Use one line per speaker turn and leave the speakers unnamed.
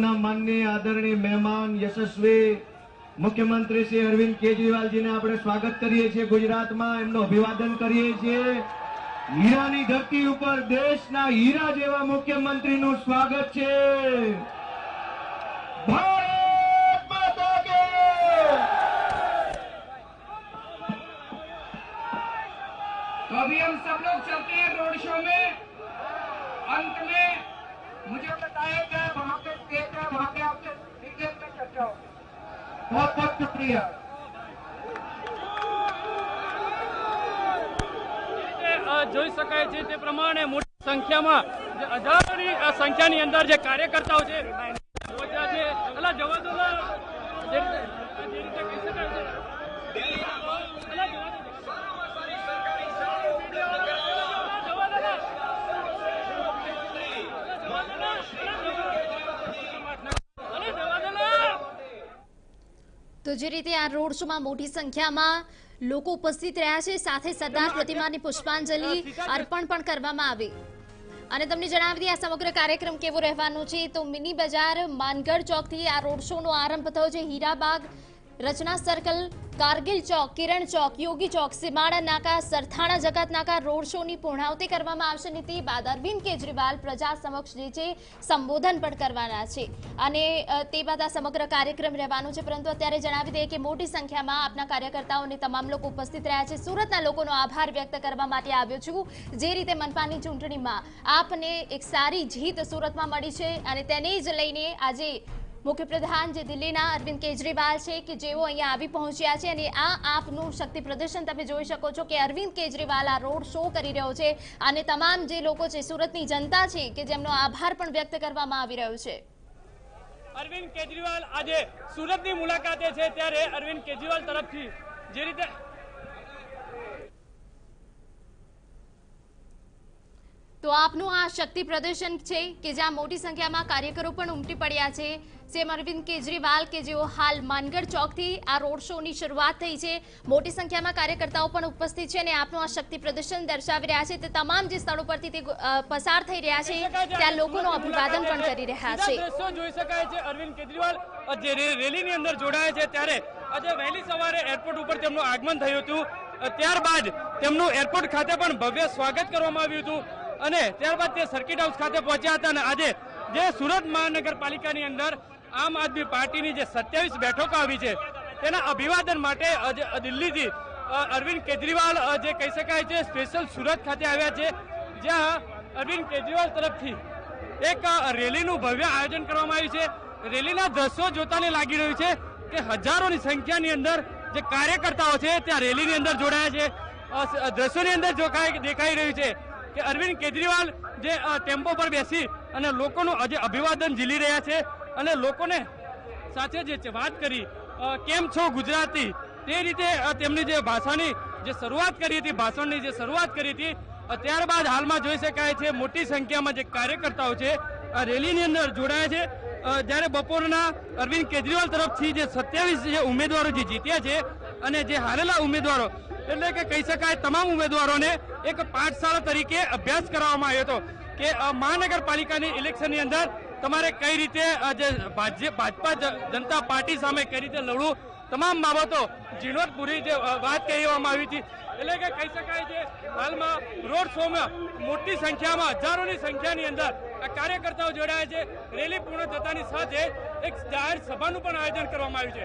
આપના માનનીય આદરણીય મહેમાન યશસ્વી મુખ્યમંત્રી શ્રી અરવિંદ કેજરીવાલજીને આપણે સ્વાગત કરીએ છીએ ગુજરાતમાં, એમનું અભિવાદન કરીએ છીએ। હીરાની ધરતી ઉપર દેશના હીરા જેવા મુખ્યમંત્રીનું સ્વાગત છે। ભારત માતા કે
तो अभी हम सब लोग चलते हैं रोड शो में। अंत में मुझे बताया गया वहाँ पे स्टेज है, वहाँ पे आपसे डिटेल में चर्चा हो। बहुत बहुत शुक्रिया।
જોઈ શકાય છે તે પ્રમાણે મોટી સંખ્યામાં હજારોની સંખ્યાની અંદર જે કાર્યકર્તાઓ છે પહોંચ્યા છે। અલા જવા દો ને, જે રીતે કહી શકાય છે
તો જે રીતે આ રોડ શોમાં મોટી સંખ્યામાં લોકો ઉપસ્થિત રહ્યા છે, સાથે સરદાર પ્રતિમાની પુષ્પાંજલિ અર્પણ પણ કરવામાં આવી। અને તમને જણાવી દઈએ આ સમગ્ર કાર્યક્રમ કેવો રહેવાનો છે। તો મિની બજાર માનગઢ ચોકથી આ રોડ શોનો આરંભ થયો છે। હીરાબાગ, રચના સર્કલ, કારગિલ ચોક, કિરણ ચોક, યોગી ચોક, સીમાડા નાકા, સરથાણા જગત નાકા રોડ શોની પૂર્ણાહુતિ કરવામાં આવશે। અને તે બાદ અરવિંદ કેજરીવાલ પ્રજા સમક્ષ જે છે સંબોધન પણ કરવાના છે અને તે બાદ આ સમગ્ર કાર્યક્રમ રહેવાનો છે। પરંતુ અત્યારે જણાવી દઈએ કે મોટી સંખ્યામાં આપના કાર્યકર્તાઓ અને તમામ લોકો ઉપસ્થિત રહ્યા છે। સુરતના લોકોનો આભાર વ્યક્ત કરવા માટે આવ્યો છું। જે રીતે મનપાની ચૂંટણીમાં આપને એક સારી જીત સુરતમાં મળી છે અને તેને જ લઈને આજે મુખ્યપ્રધાન જે દિલ્હીના અરવિંદ કેજરીવાલ છે કે જેઓ અહીંયા આવી પહોંચ્યા છે અને આ આપનું શક્તિ પ્રદર્શન તમે જોઈ શકો છો કે અરવિંદ કેજરીવાલ આ રોડ શો કરી રહ્યો છે અને તમામ જે લોકો છે સુરતની જનતા છે કે જેમનો આભાર પણ વ્યક્ત કરવામાં આવી રહ્યો છે।
અરવિંદ કેજરીવાલ આજે સુરતની મુલાકાતે છે ત્યારે અરવિંદ કેજરીવાલ તરફથી જે રીતે
તો આપનું આ શક્તિ પ્રદર્શન છે કે જ્યાં મોટી સંખ્યામાં કાર્યકરો પણ ઉમટી પડ્યા છે। સીએમ અરવિંદ કેજરીવાલ કે જેઓ હાલ માનગઢ ચોકથી આ રોડ શોની શરૂઆત થઈ છે, મોટી સંખ્યામાં કાર્યકર્તાઓ પણ ઉપસ્થિત છે અને આપનું આ શક્તિ પ્રદર્શન દર્શાવી રહ્યા છે। તે તમામ જે સ્થળો પરથી તે પસાર થઈ રહ્યા છે ત્યાં લોકોનું અભિવાદન પણ કરી રહ્યા છે।
દ્રશ્યો જોઈ શકાય છે અરવિંદ કેજરીવાલ જે રેલીની અંદર જોડાયા છે ત્યારે આજે વહેલી સવારે એરપોર્ટ ઉપર તેમનું આગમન થયું હતું। ત્યારબાદ તેમનું એરપોર્ટ ખાતે પણ ભવ્ય સ્વાગત કરવામાં આવ્યું હતું અને ત્યારબાદ તે સર્કિટ હાઉસ ખાતે પહોંચ્યા હતા અને આજે જે સુરત મહાનગરપાલિકાની અંદર આમ આદમી પાર્ટીની જે 27 બેઠકો આવી છે તેના અભિવાદન માટે દિલ્હીથી અરવિંદ કેજરીવાલ જે કહી શકાય છે સ્પેશિયલ સુરત ખાતે આવ્યા છે, જ્યાં અરવિંદ કેજરીવાલ તરફથી એક રેલીનું ભવ્ય આયોજન કરવામાં આવ્યું છે। રેલીના દ્રશ્યો જોતાને લાગી રહ્યું છે કે હજારોની સંખ્યાની અંદર જે કાર્યકર્તાઓ છે ત્યાં રેલીની અંદર જોડાયા છે। દ્રશ્યોની અંદર દેખાઈ રહ્યું છે કે અરવિંદ કેજરીવાલ જે ટેમ્પો પર બેસી અને લોકોનું આજે અભિવાદન ઝીલી રહ્યા છે અને લોકોને સાથે જે વાત કરી કેમ છો ગુજરાતી તે રીતે તેમની જે ભાષણની જે શરૂઆત કરી હતી ત્યારબાદ હાલમાં જોઈ શકાય છે મોટી સંખ્યામાં જે કાર્યકર્તાઓ છે આ રેલીની અંદર જોડાયા છે। જ્યારે બપોરના અરવિંદ કેજરીવાલ તરફથી જે 27 જે ઉમેદવારો જે જીત્યા છે અને જે હારેલા ઉમેદવારો એટલે કે કહી શકાય તમામ ઉમેદવારોને એક પાઠશાળા તરીકે અભ્યાસ કરવામાં આવ્યો હતો કે મહાનગરપાલિકાની ઇલેક્શનની અંદર તમારે કઈ રીતે જે ભાજપા જનતા પાર્ટી સામે કઈ રીતે લડવું, તમામ બાબતો ઝીણવટપૂરી જે વાત કહેવામાં આવી હતી। એટલે કે કહી શકાય છે હાલમાં રોડ શોમાં મોટી સંખ્યામાં હજારોની સંખ્યાની અંદર આ કાર્યકર્તાઓ જોડાયા છે। રેલી પૂર્ણ થતાની સાથે એક જાહેર સભાનું પણ આયોજન કરવામાં આવ્યું છે।